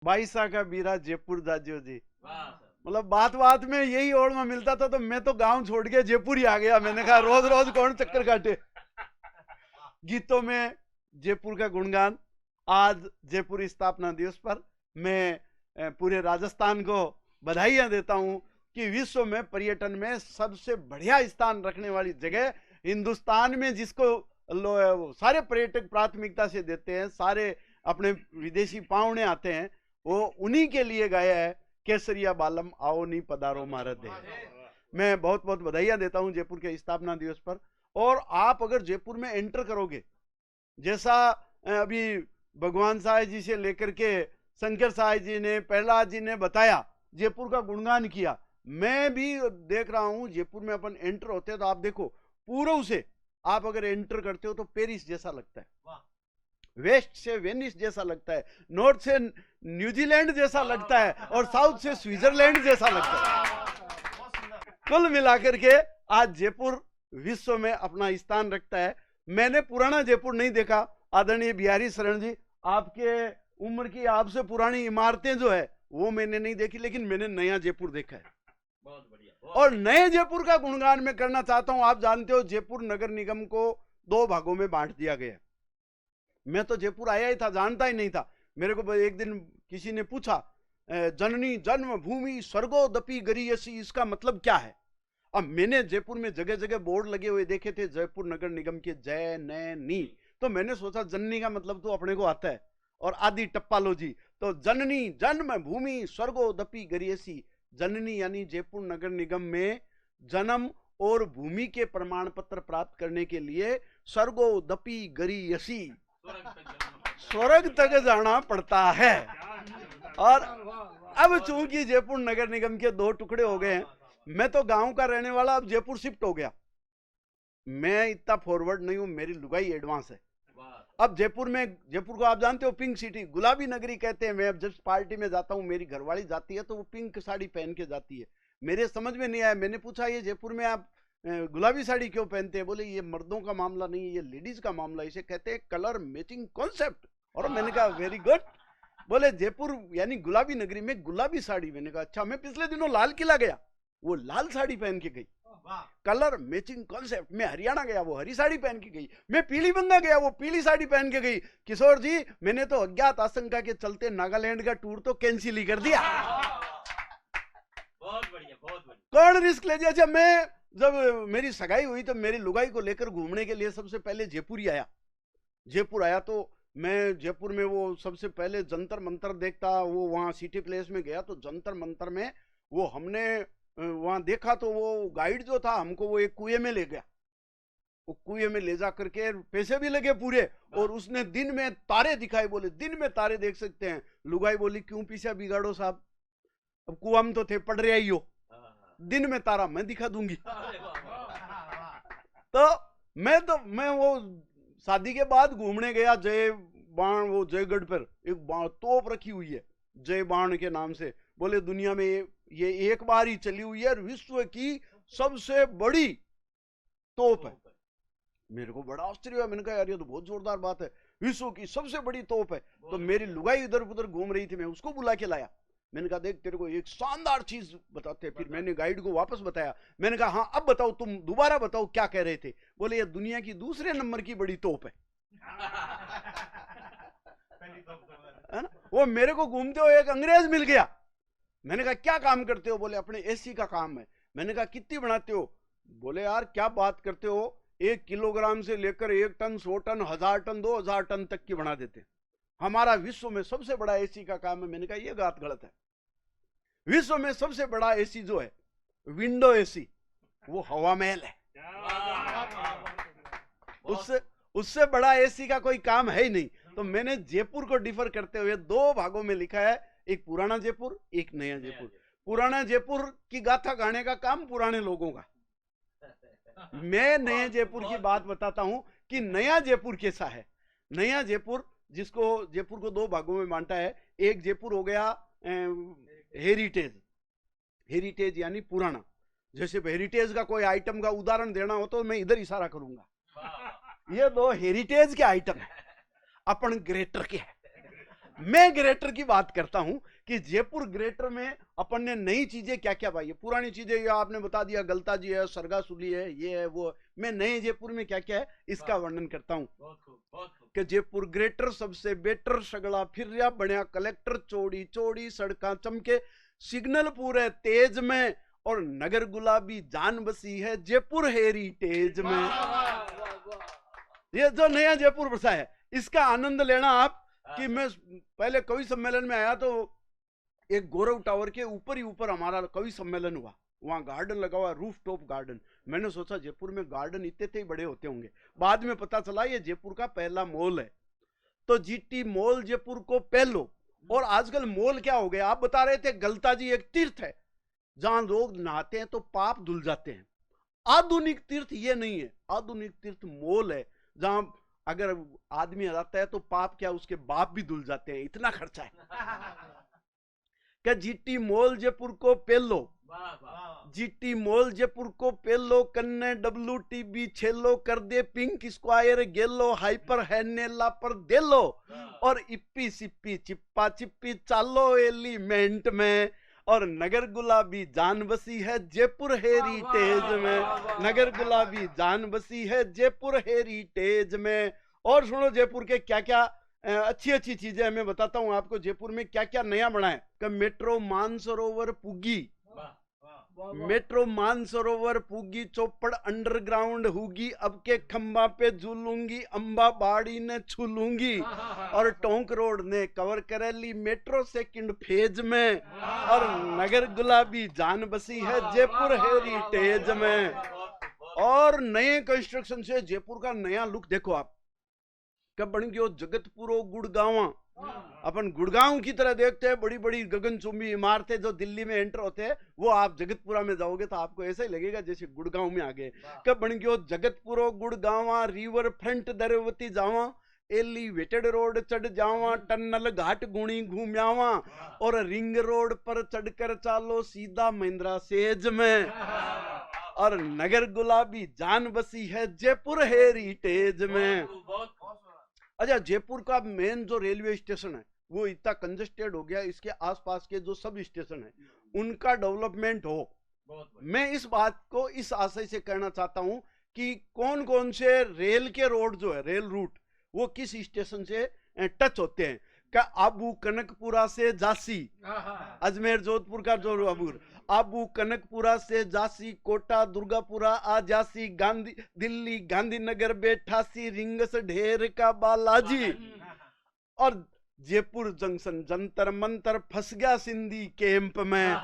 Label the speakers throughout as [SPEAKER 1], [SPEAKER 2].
[SPEAKER 1] बाईसा का बीरा जयपुर दाजियो जी। मतलब बात बात में यही ओढ़ में मिलता था, तो मैं तो गांव छोड़ के जयपुर ही आ गया। मैंने कहा रोज रोज कौन चक्कर काटे। गीतों में जयपुर का गुणगान। आज जयपुर स्थापना दिवस पर मैं पूरे राजस्थान को बधाइयां देता हूं कि विश्व में पर्यटन में सबसे बढ़िया स्थान रखने वाली जगह हिंदुस्तान में, जिसको सारे पर्यटक प्राथमिकता से देते हैं, सारे अपने विदेशी पाहुणे आते हैं, वो उन्हीं के लिए गाया है, केसरिया बालम आओ नी पधारो महाराज दे। मैं बहुत बहुत बधाइयां देता हूं जयपुर के स्थापना दिवस पर। और आप अगर जयपुर में एंटर करोगे, जैसा अभी भगवान साहब जी से लेकर के शंकर साहब जी ने, प्रहलाद जी ने बताया, जयपुर का गुणगान किया, मैं भी देख रहा हूं। जयपुर में अपन एंटर होते हैं तो आप देखो, पूर्व से आप अगर एंटर करते हो तो पेरिस जैसा लगता है, वेस्ट से वेनिस जैसा लगता है, नॉर्थ से न्यूजीलैंड जैसा लगता है, और साउथ से स्विट्जरलैंड जैसा लगता है। कुल मिलाकर के आज जयपुर विश्व में अपना स्थान रखता है। मैंने पुराना जयपुर नहीं देखा। आदरणीय बिहारी शरण जी, आपके उम्र की आपसे पुरानी इमारतें जो है वो मैंने नहीं देखी, लेकिन मैंने नया जयपुर देखा है। बहुत बढ़िया। और नए जयपुर का गुणगान मैं करना चाहता हूं। आप जानते हो जयपुर नगर निगम को 2 भागों में बांट दिया गया। मैं तो जयपुर आया ही था, जानता ही नहीं था। मेरे को एक दिन किसी ने पूछा, जननी जन्म भूमि स्वर्गोदपि गरीयसी, इसका मतलब क्या है? अब मैंने जयपुर में जगह जगह बोर्ड लगे हुए देखे थे, जयपुर नगर निगम के जय न नी, तो मैंने सोचा जननी का मतलब तो अपने को आता है, और आदि टप्पालोजी, तो जननी जन्म भूमि स्वर्गोदपि गरीयसी। जननी यानी जयपुर नगर निगम में जन्म और भूमि के प्रमाण पत्र प्राप्त करने के लिए स्वर्गोदपि गरीयसी, स्वर्ग तक जाना पड़ता है। और अब चूंकि जयपुर नगर निगम के 2 टुकड़े हो गए हैं, मैं तो गांव का रहने वाला, अब जयपुर शिफ्ट हो गया। मैं इतना फॉरवर्ड नहीं हूं, मेरी लुगाई एडवांस है। अब जयपुर को आप जानते हो पिंक सिटी, गुलाबी नगरी कहते हैं। मैं अब जब पार्टी में जाता हूं, मेरी घरवाली जाती है तो वो पिंक साड़ी पहन के जाती है। मेरे समझ में नहीं आया, मैंने पूछा ये जयपुर में आप गुलाबी साड़ी क्यों पहनते हैं? बोले ये मर्दों का मामला नहीं है, ये लेडीज का मामला, इसे कहते हैं कलर मैचिंग कॉन्सेप्ट। और मैंने कहा वेरी गुड। बोले जयपुर यानी गुलाबी नगरी में गुलाबी साड़ी। मैंने कहा अच्छा। मैं पिछले दिनों लाल किला गया, वो लाल साड़ी पहन के गई, कलर मैचिंग कॉन्सेप्ट। मैं हरियाणा गया, वो हरी साड़ी पहन के गई। मैं पीली बंगा गया, वो पीली साड़ी पहन के गई। किशोर जी, मैंने तो अज्ञात आशंका के चलते नागालैंड का टूर तो कैंसिल ही कर दिया। बहुत बढ़िया, बहुत बढ़िया। कौन रिस्क ले जाए? जब मेरी सगाई हुई तो मेरी लुगाई को लेकर घूमने के लिए सबसे पहले जयपुर ही आया। जयपुर आया तो मैं जयपुर में वो सबसे पहले जंतर मंतर देखता। वो वहाँ सिटी प्लेस में गया तो जंतर मंतर में वो हमने वहां देखा, तो वो गाइड जो था हमको वो एक कुएं में ले गया। वो कुएं में ले जा करके पैसे भी लगे पूरे, और उसने दिन में तारे दिखाए। बोले दिन में तारे देख सकते हैं। लुगाई बोली क्यों पीछे बिगाड़ो साहब, अब कुआं में तो थे पड़ रहे ही हो, दिन में तारा मैं दिखा दूंगी। तो मैं वो शादी के बाद घूमने गया जय बाण, वो जयगढ़ पर एक तोप रखी हुई है जय बाण के नाम से। बोले दुनिया में ये एक बार ही चली हुई है, विश्व की सबसे बड़ी तोप है। मेरे को बड़ा आश्चर्य हुआ। मैंने कहा यार ये तो बहुत जोरदार बात है, विश्व की सबसे बड़ी तोप है। तो मेरी लुगाई इधर उधर घूम रही थी, मैं उसको बुला के लाया। मैंने कहा देख तेरे को एक शानदार चीज बताते हैं। फिर मैंने गाइड को वापस बताया। मैंने कहा हाँ अब बताओ, तुम दोबारा बताओ क्या कह रहे थे? बोले ये दुनिया की दूसरे नंबर की बड़ी तोप है। है ना? वो मेरे को घूमते हुए एक अंग्रेज मिल गया। मैंने कहा क्या काम करते हो? बोले अपने एसी का काम है। मैंने कहा कितनी बनाते हो? बोले यार क्या बात करते हो, 1 किलोग्राम से लेकर 1 टन, 100 टन, 1000 टन, 2000 टन तक की बना देते। हमारा विश्व में सबसे बड़ा एसी का काम है। मैंने कहा यह बात गलत है। विश्व में सबसे बड़ा एसी जो है विंडो एसी, वो हवा महल है। उससे बड़ा एसी का कोई काम है ही नहीं। तो मैंने जयपुर को डिफर करते हुए 2 भागों में लिखा है, एक पुराना जयपुर, एक नया जयपुर। पुराना जयपुर की गाथा गाने का काम पुराने लोगों का। मैं नए जयपुर की बात बताता हूं कि नया जयपुर कैसा है। नया जयपुर, जिसको जयपुर को 2 भागों में बांटा है। एक जयपुर हो गया हेरिटेज, हेरिटेज यानी पुराना। जैसे हेरिटेज का कोई आइटम का उदाहरण देना हो तो मैं इधर इशारा करूंगा। ये 2 हेरिटेज के आइटम है, अपन ग्रेटर के है। मैं ग्रेटर की बात करता हूं कि जयपुर ग्रेटर में अपन ने नई चीजें क्या क्या पाई है। पुरानी चीजें ये आपने बता दिया, गलता जी है, सरगासुली है, ये है वो। मैं नए जयपुर में क्या क्या है इसका वर्णन करता हूं कि जयपुर ग्रेटर सबसे बेटर, सगड़ा फिर बढ़िया कलेक्टर, चौड़ी चौड़ी सड़का चमके, सिग्नल पूरे तेज में, और नगर गुलाबी जान बसी है जयपुर हेरिटेज में। ये जो नया जयपुर बसा है इसका आनंद लेना आप। कि मैं पहले कवि सम्मेलन में आया तो एक गौरव टावर के ऊपर ही ऊपर हमारा कवि सम्मेलन हुआ, वहां गार्डन लगा हुआ, रूफ टॉप गार्डन। मैंने सोचा जयपुर में गार्डन इतने थे बड़े होते होंगे, बाद में पता चला ये जयपुर का पहला मॉल है। तो जीटी मॉल जयपुर को पहलो। और आजकल मॉल क्या हो गया, आप बता रहे थे गलता जी एक तीर्थ है जहां लोग नहाते हैं तो पाप धुल जाते हैं। आधुनिक तीर्थ ये नहीं है, आधुनिक तीर्थ मॉल है जहां अगर आदमी आता है तो पाप क्या उसके बाप भी धुल जाते हैं, इतना खर्चा है। क्या जीटी मॉल जयपुर को पेलो, जीटी मॉल जयपुर को पेलो, कन्ने WTB छेलो, कर दे पिंक स्क्वायर गेलो, हाइपर है नेला पर देलो, और इप्पी सिप्पी चिप्पा चिप्पी चालो एलिमेंट में, और नगर गुलाबी जान बसी है जयपुर हेरिटेज में, नगर गुलाबी जान बसी है जयपुर हेरिटेज में। और सुनो जयपुर के क्या क्या अच्छी अच्छी चीजें मैं बताता हूं आपको, जयपुर में क्या क्या नया बना है। कि मेट्रो मानसरोवर पुगी, मेट्रो मानसरोवर पुगी, चौपड़ अंडरग्राउंड होगी, अब के खंबा पे झूलूंगी, अंबा बाड़ी ने छूलूंगी, और टोंक रोड ने कवर करेली मेट्रो सेकंड फेज में, और नगर गुलाबी जान बसी है जयपुर हेरिटेज में। और नए कंस्ट्रक्शन से जयपुर का नया लुक देखो आप, कब बन गयो जगतपुरो गुड़गांवा। अपन गुड़गांव की तरह देखते हैं, बड़ी बड़ी गगनचुंबी इमारतें जो दिल्ली में एंटर होते हैं, वो आप जगतपुरा में जाओगे तो आपको ऐसा ही लगेगा जैसे गुड़गांव में आ गए। कब बन गयो जगतपुरो गुड़गांवा, रिवर फ्रंट दरवती जावा, एलिवेटेड रोड चढ़ जावा, टनल घाट गुणी घूम्यावा, और रिंग रोड पर चढ़कर चालो सीधा महिंद्रा सेज में, और नगर गुलाबी जान बसी है जयपुर हेरिटेज में। अच्छा, जयपुर का मेन जो रेलवे स्टेशन है वो इतना कंजेस्टेड हो गया, इसके आसपास के जो सब स्टेशन है उनका डेवलपमेंट हो। मैं इस बात को इस आशय से कहना चाहता हूं कि कौन कौन से रेल के रोड जो है, रेल रूट, वो किस स्टेशन से टच होते हैं। का आबू कनकपुरा से झांसी, अजमेर जोधपुर का जो अबूर, आबू कनकपुरा से झांसी, कोटा दुर्गापुरा आ झांसी, गांधी दिल्ली गांधीनगर बैठासी, रिंगस ढेर का बालाजी, और जयपुर जंक्शन जंतर मंतर फंस गया सिंधी कैंप में।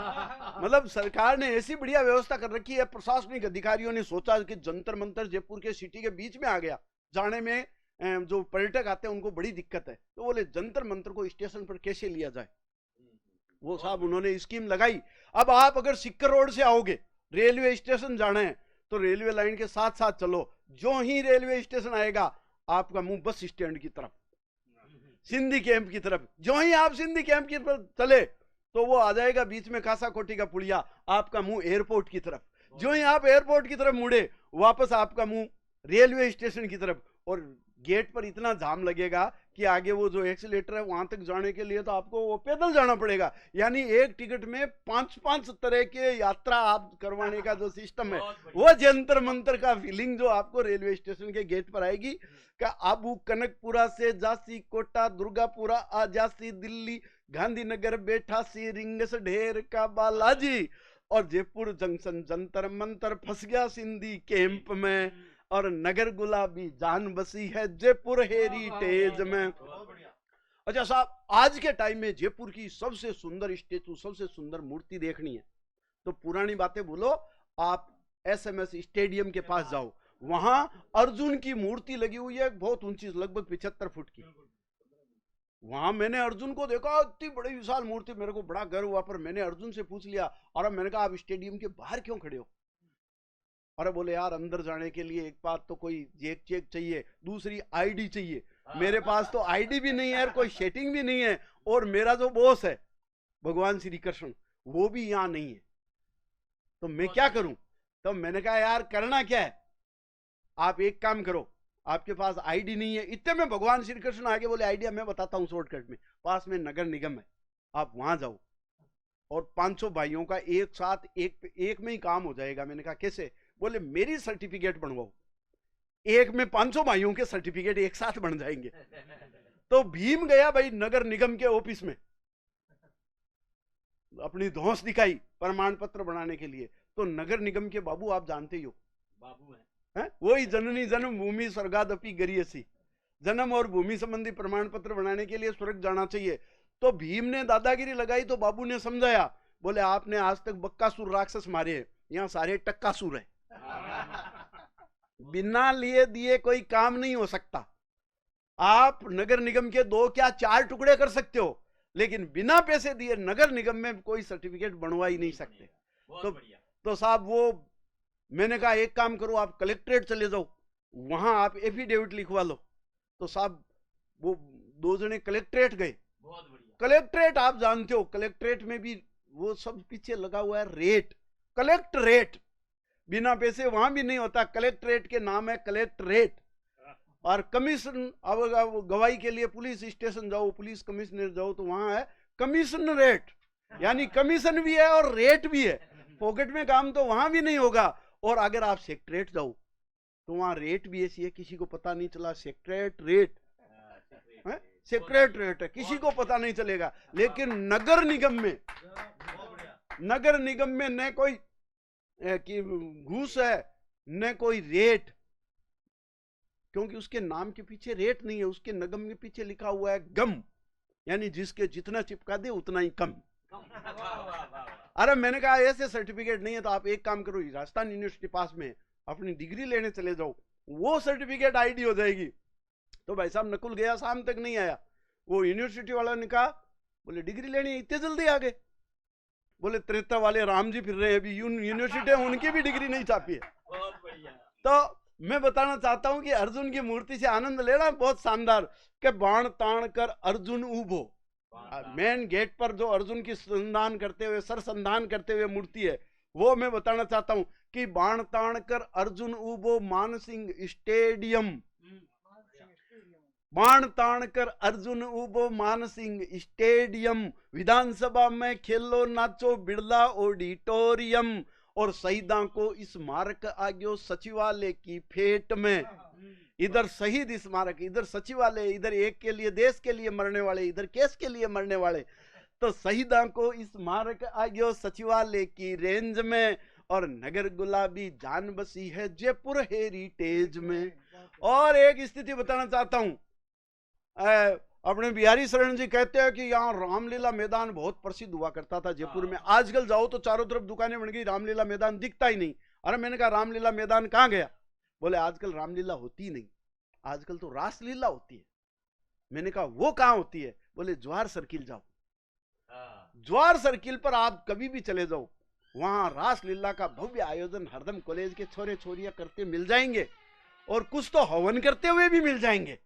[SPEAKER 1] मतलब सरकार ने ऐसी बढ़िया व्यवस्था कर रखी है, प्रशासनिक अधिकारियों ने सोचा कि जंतर मंतर जयपुर के सिटी के बीच में आ गया, जाने में जो पर्यटक आते हैं उनको बड़ी दिक्कत है, तो बोले जंतर मंतर को स्टेशन पर कैसे लिया जाए, वो साहब उन्होंने स्कीम लगाई। अब आप अगर सिक्कर रोड से आओगे, रेलवे स्टेशन जाना है तो रेलवे लाइन के साथ साथ चलो, जो ही रेलवे स्टेशन आएगा आपका मुंह बस स्टैंड की तरफ, सिंधी कैंप की तरफ। जो ही आप सिंधी कैंप की तरफ चले तो वो आ जाएगा बीच में कासा कोटी का पुड़िया, आपका मुंह एयरपोर्ट की तरफ। जो ही आप एयरपोर्ट की तरफ मुड़े वापस आपका मुंह रेलवे स्टेशन की तरफ। और गेट पर इतना जाम लगेगा कि आगे वो जो एक्सीलेटर है वहां तक जाने के लिए तो आपको वो पैदल जाना पड़ेगा। यानी एक टिकट में 5-5 तरह के यात्रा आप करवाने का जो सिस्टम है, वो जंतर मंतर का फीलिंग जो आपको रेलवे स्टेशन के गेट पर आएगी। का आबू कनकपुरा से झांसी, कोटा दुर्गापुरा आ झांसी, दिल्ली गांधीनगर बैठासी, रिंगस ढेर का बालाजी, और जयपुर जंक्शन जंतर मंतर फंस गया सिंधी कैंप में, और नगर गुलाबी जान बसी है जयपुर हेरिटेज में। अच्छा साहब, आज के टाइम में जयपुर की सबसे सुंदर स्टेचू, सबसे सुंदर मूर्ति देखनी है तो पुरानी बातें भूलो, आप SMS स्टेडियम के पास जाओ, वहां अर्जुन की मूर्ति लगी हुई है, बहुत ऊंची, लगभग 75 फुट की। वहां मैंने अर्जुन को देखा, इतनी बड़ी विशाल मूर्ति, मेरे को बड़ा गर्व हुआ। पर मैंने अर्जुन से पूछ लिया, और मैंने कहा आप स्टेडियम के बाहर क्यों खड़े हो? अरे बोले यार, अंदर जाने के लिए एक बात तो कोई चेक चाहिए, दूसरी ID चाहिए। मेरे पास तो ID भी नहीं है, कोई सेटिंग भी नहीं है, और मेरा जो बॉस है भगवान श्री कृष्ण वो भी यहाँ नहीं है, तो मैं क्या करूं? तो मैंने कहा यार करना क्या है, आप एक काम करो, आपके पास आईडी नहीं है, इतने में भगवान श्री कृष्ण आगे बोले आइडिया मैं बताता हूँ शॉर्टकट में, पास में नगर निगम है, आप वहां जाओ और 500 भाइयों का एक साथ एक में ही काम हो जाएगा। मैंने कहा कैसे? बोले मेरी सर्टिफिकेट बनवाओ, एक में 500 भाइयों के सर्टिफिकेट एक साथ बन जाएंगे। तो भीम गया भाई नगर निगम के ऑफिस में, अपनी धौंस दिखाई प्रमाण पत्र बनाने के लिए। तो नगर निगम के बाबू आप जानते ही हो,
[SPEAKER 2] बाबू है
[SPEAKER 1] वही जननी जन्म भूमि स्वर्गादपि गरियसी, जन्म और भूमि संबंधी प्रमाण पत्र बनाने के लिए स्वर्ग जाना चाहिए। तो भीम ने दादागिरी लगाई तो बाबू ने समझाया, बोले आपने आज तक बक्कासुर राक्षस मारे हैं, यहाँ सारे टक्कासुर है। बिना लिए दिए कोई काम नहीं हो सकता। आप नगर निगम के 2 क्या 4 टुकड़े कर सकते हो, लेकिन बिना पैसे दिए नगर निगम में कोई सर्टिफिकेट बनवा ही नहीं सकते। तो साहब वो मैंने कहा एक काम करो, आप कलेक्ट्रेट चले जाओ, वहां आप एफिडेविट लिखवा लो। तो साहब वो 2 जने कलेक्ट्रेट गए। कलेक्ट्रेट आप जानते हो, कलेक्ट्रेट में भी वो सब पीछे लगा हुआ है रेट, कलेक्ट रेट, बिना पैसे वहां भी नहीं होता। कलेक्ट्रेट के नाम है कलेक्ट्रेट। और कमीशन, अब गवाही के लिए पुलिस स्टेशन जाओ, पुलिस कमिश्नर जाओ, तो वहां है कमीशन रेट, यानी कमीशन भी है और रेट भी है। पॉकेट में काम तो वहां भी नहीं होगा। और अगर आप सेक्रेटरेट जाओ तो वहां रेट भी ऐसी है, किसी को पता नहीं चला सेक्रेटरेट रेट है, सेक्रेटरेट है, किसी को पता नहीं चलेगा। लेकिन नगर निगम में न कोई घूस है न कोई रेट, क्योंकि उसके नाम के पीछे रेट नहीं है, उसके निगम के पीछे लिखा हुआ है गम, यानी जिसके जितना चिपका दे उतना ही कम। अरे मैंने कहा ऐसे सर्टिफिकेट नहीं है तो आप एक काम करो, राजस्थान यूनिवर्सिटी पास में अपनी डिग्री लेने चले जाओ, वो सर्टिफिकेट आईडी हो जाएगी। तो भाई साहब नकुल गया, शाम तक नहीं आया। वो यूनिवर्सिटी वाला ने कहा, बोले डिग्री लेनी इतने जल्दी आ गए? बोले त्रेता वाले राम जी फिर रहे हैं, अभी यूनिवर्सिटी उनकी भी डिग्री नहीं छापी है। तो मैं बताना चाहता हूं कि अर्जुन की मूर्ति से आनंद लेना बहुत शानदार, के बाण ताण कर अर्जुन उभो, मेन गेट पर जो अर्जुन की संधान करते हुए सरसंधान करते हुए मूर्ति है, वो मैं बताना चाहता हूं कि बाण ताण कर अर्जुन उभो मानसिंह स्टेडियम, बाण ताण कर अर्जुन उभो मानसिंह स्टेडियम, विधानसभा में खेलो नाचो बिरला ऑडिटोरियम, और शहीदां को स्मारक आग्यो सचिवालय की फेट में। इधर शहीद स्मारक, इधर सचिवालय, इधर एक के लिए देश के लिए मरने वाले, इधर केस के लिए मरने वाले। तो शहीदां को स्मारक आग्यो सचिवालय की रेंज में, और नगर गुलाबी जान बसी है जयपुर हेरिटेज में। और एक स्थिति बताना चाहता हूं, अपने बिहारी शरण जी कहते हैं कि यहाँ रामलीला मैदान बहुत प्रसिद्ध हुआ करता था जयपुर में। आजकल जाओ तो चारों तरफ दुकानें बन गई, रामलीला मैदान दिखता ही नहीं। अरे मैंने कहा रामलीला मैदान कहाँ गया? बोले आजकल रामलीला होती नहीं, आजकल तो रासलीला होती है। मैंने कहा वो कहाँ होती है? बोले जवाहर सर्किल जाओ, जवाहर सर्किल पर आप कभी भी चले जाओ, वहां रासलीला का भव्य आयोजन हरदम कॉलेज के छोरे छोरियां करते मिल जाएंगे, और कुछ तो हवन करते हुए भी मिल जाएंगे।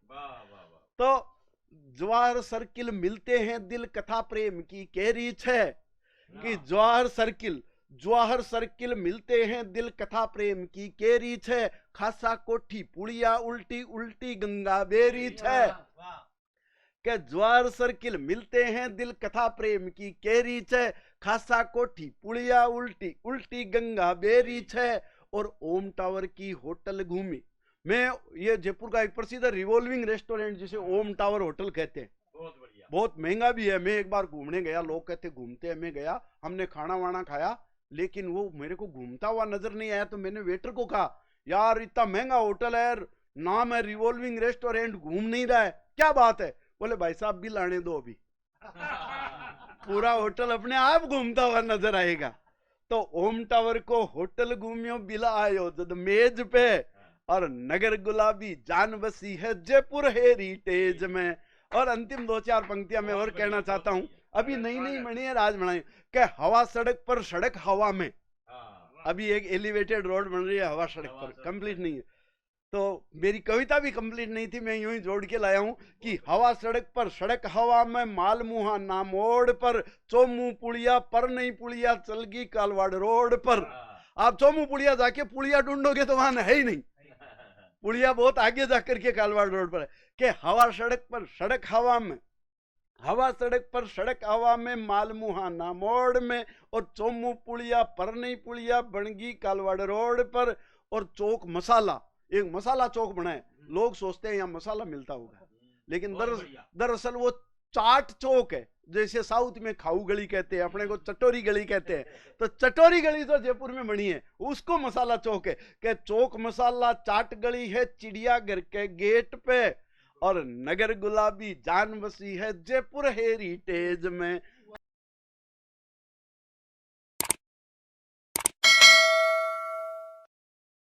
[SPEAKER 1] तो जवाहर सर्किल मिलते हैं दिल कथा प्रेम की केरी है कि जवाहर सर्किल मिलते हैं दिल कथा प्रेम की केरी है, खासा कोठी पुड़िया उल्टी उल्टी गंगा बेरी है। के जवाहर सर्किल मिलते हैं दिल कथा प्रेम की केरी है, खासा कोठी पुड़िया उल्टी उल्टी गंगा बेरी है। और ओम टावर की होटल घूमी मैं, ये जयपुर का एक प्रसिद्ध रिवॉल्विंग रेस्टोरेंट जिसे ओम टावर होटल कहते हैं, बहुत महंगा भी है। मैं एक बार घूमने गया, लोग कहते घूमते हैं, मैं गया, हमने खाना वाना खाया, लेकिन वो मेरे को घूमता हुआ नजर नहीं आया। तो मैंने वेटर को कहा, यार इतना महंगा होटल है, नाम है रिवॉल्विंग रेस्टोरेंट, घूम नहीं रहा है, क्या बात है? बोले भाई साहब बिल आने दो अभी, पूरा होटल अपने आप घूमता हुआ नजर आएगा। तो ओम टावर को होटल घूमियो बिल आयो जद मेज पे, और नगर गुलाबी जान बसी है जयपुर हेरिटेज में। और अंतिम 2-4 पंक्तियां मैं और कहना चाहता हूं, अभी नई नई बनी है राज बनाई के हवा सड़क पर, सड़क हवा में। अभी एक एलिवेटेड रोड बन रही है हवा सड़क पर, कंप्लीट नहीं है। तो मेरी कविता भी कंप्लीट नहीं थी, मैं यूं ही जोड़ के लाया हूं कि हवा सड़क पर, सड़क हवा में, माल मुहा ना मोड़ पर, चोमू पुड़िया पर नहीं पुड़िया चलगी कालवाड़ रोड पर। आप चोमू पुड़िया जाके पुड़िया ढूंढोगे तो वहां है ही नहीं, पुलिया बहुत आगे जाकर के कालवाड़ रोड पर है कि हवा सड़क पर, सड़क हवा में, हवा सड़क पर, सड़क हवा में, मालमुहाना मोड़ में, और चोमू पुलिया परनई पुलिया बनगी कालवाड़ रोड पर, और चौक मसाला, एक मसाला चौक बना है। लोग सोचते हैं यहाँ मसाला मिलता होगा, लेकिन दरअसल वो चाट चौक है। जैसे साउथ में खाऊ गली कहते हैं, अपने को चटोरी गली कहते हैं, तो चटोरी गली तो जयपुर में बनी है, उसको मसाला चौक है। कि चौक मसाला चाट गली है चिड़ियाघर के गेट पे, और नगर गुलाबी जान बसी है जयपुर हेरिटेज में।